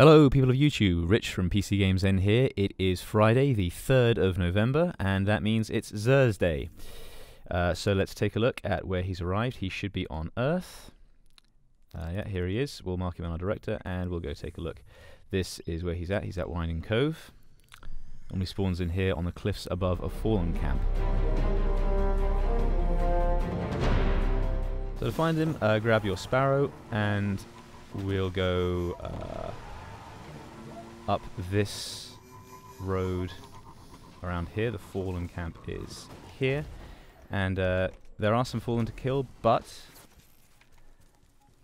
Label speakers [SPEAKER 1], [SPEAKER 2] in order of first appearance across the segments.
[SPEAKER 1] Hello people of YouTube, Rich from PCGamesN here. It is Friday the 3rd of November and that means it's Thursday. So let's take a look at where he's arrived. He should be on Earth. Yeah, here he is. We'll mark him on our director and we'll go take a look. This is where he's at. He's at Winding Cove. Normally spawns in here on the cliffs above a fallen camp. So to find him, grab your sparrow and we'll go up this road around here. The fallen camp is here, and there are some fallen to kill, but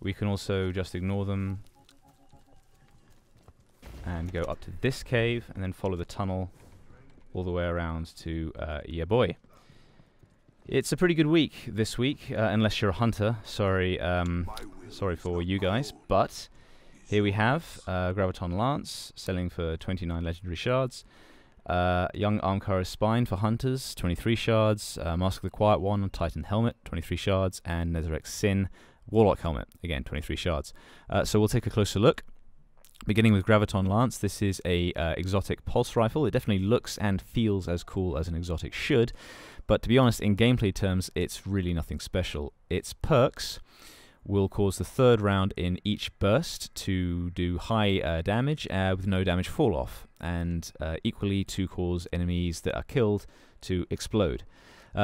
[SPEAKER 1] we can also just ignore them and go up to this cave and then follow the tunnel all the way around to yeah boy. It's a pretty good week this week, unless you're a hunter. Sorry for you guys, but here we have Graviton Lance, selling for 29 legendary shards. Young Armcar's Spine for hunters, 23 shards. Mask of the Quiet One, Titan Helmet, 23 shards. And Netherrex Sin, Warlock Helmet, again 23 shards. So we'll take a closer look. Beginning with Graviton Lance, this is a exotic pulse rifle. It definitely looks and feels as cool as an exotic should, but to be honest, in gameplay terms, it's really nothing special. Its perks will cause the third round in each burst to do high damage with no damage fall off, and equally to cause enemies that are killed to explode.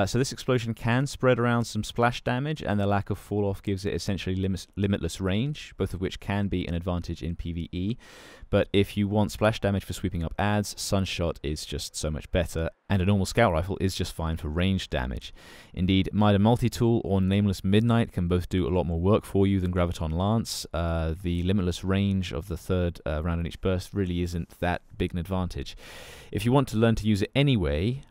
[SPEAKER 1] So this explosion can spread around some splash damage, and the lack of fall off gives it essentially limitless range, both of which can be an advantage in PvE. But if you want splash damage for sweeping up adds, Sunshot is just so much better, and a normal scout rifle is just fine for range damage. Indeed, Mida Multi-Tool or Nameless Midnight can both do a lot more work for you than Graviton Lance. The limitless range of the third round in each burst really isn't that big an advantage. If you want to learn to use it anyway,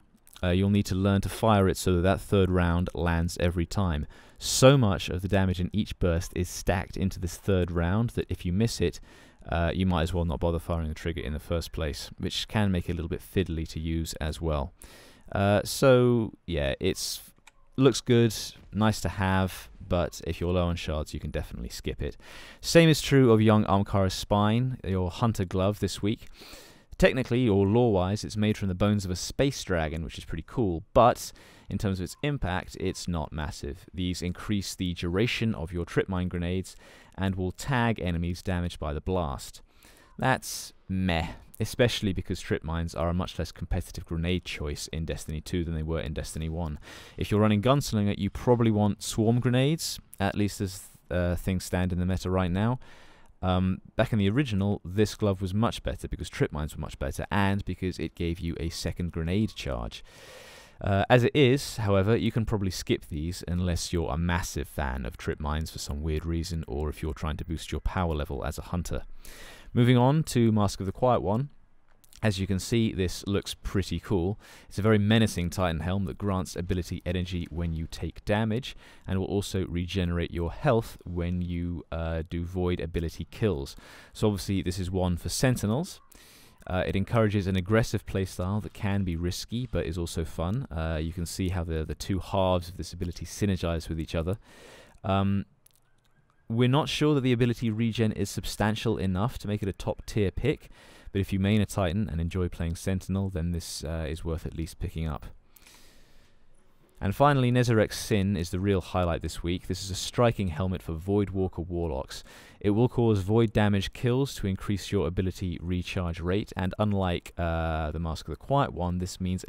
[SPEAKER 1] you'll need to learn to fire it so that that third round lands every time. So much of the damage in each burst is stacked into this third round that if you miss it, you might as well not bother firing the trigger in the first place, which can make it a little bit fiddly to use as well. So yeah, looks good, nice to have, but if you're low on shards, you can definitely skip it. Same is true of Young Armcar's Spine, your hunter glove this week. Technically, or lore-wise, it's made from the bones of a space dragon, which is pretty cool, but in terms of its impact, it's not massive. These increase the duration of your trip mine grenades and will tag enemies damaged by the blast. That's meh, especially because trip mines are a much less competitive grenade choice in Destiny 2 than they were in Destiny 1. If you're running Gunslinger, you probably want swarm grenades, at least as things stand in the meta right now. Back in the original, this glove was much better because trip mines were much better and because it gave you a second grenade charge. As it is, however, you can probably skip these unless you're a massive fan of trip mines for some weird reason, or if you're trying to boost your power level as a hunter. Moving on to Mask of the Quiet One. As you can see, this looks pretty cool. It's a very menacing Titan helm that grants ability energy when you take damage, and will also regenerate your health when you do void ability kills. So obviously this is one for Sentinels. It encourages an aggressive playstyle that can be risky, but is also fun. You can see how the two halves of this ability synergize with each other. We're not sure that the ability regen is substantial enough to make it a top tier pick, but if you main a Titan and enjoy playing Sentinel, then this is worth at least picking up. And finally, Netherrex Sin is the real highlight this week. This is a striking helmet for Voidwalker Warlocks. It will cause void damage kills to increase your ability recharge rate, and unlike the Mask of the Quiet One, this means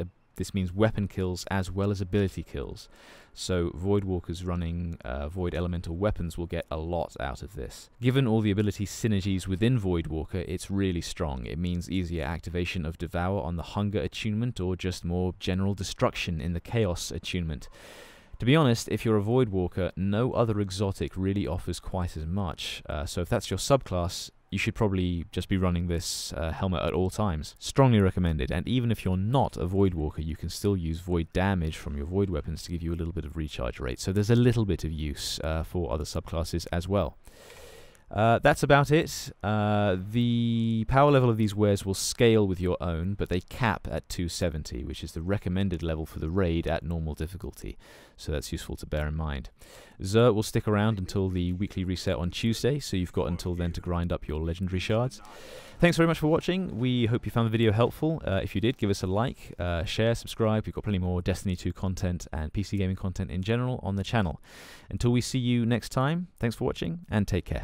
[SPEAKER 1] weapon kills as well as ability kills. So Voidwalkers running Void Elemental weapons will get a lot out of this. Given all the ability synergies within Voidwalker, it's really strong. It means easier activation of Devour on the Hunger attunement, or just more general destruction in the Chaos attunement. To be honest, if you're a Voidwalker, no other exotic really offers quite as much. So if that's your subclass, you should probably just be running this helmet at all times. Strongly recommended, and even if you're not a Voidwalker, you can still use void damage from your void weapons to give you a little bit of recharge rate. So there's a little bit of use for other subclasses as well. That's about it. The The power level of these wares will scale with your own, but they cap at 270, which is the recommended level for the raid at normal difficulty. So that's useful to bear in mind. Xur will stick around until the weekly reset on Tuesday, so you've got until then to grind up your legendary shards. Thanks very much for watching. We hope you found the video helpful. If you did, give us a like, share, subscribe. We've got plenty more Destiny 2 content and PC gaming content in general on the channel. Until we see you next time, thanks for watching and take care.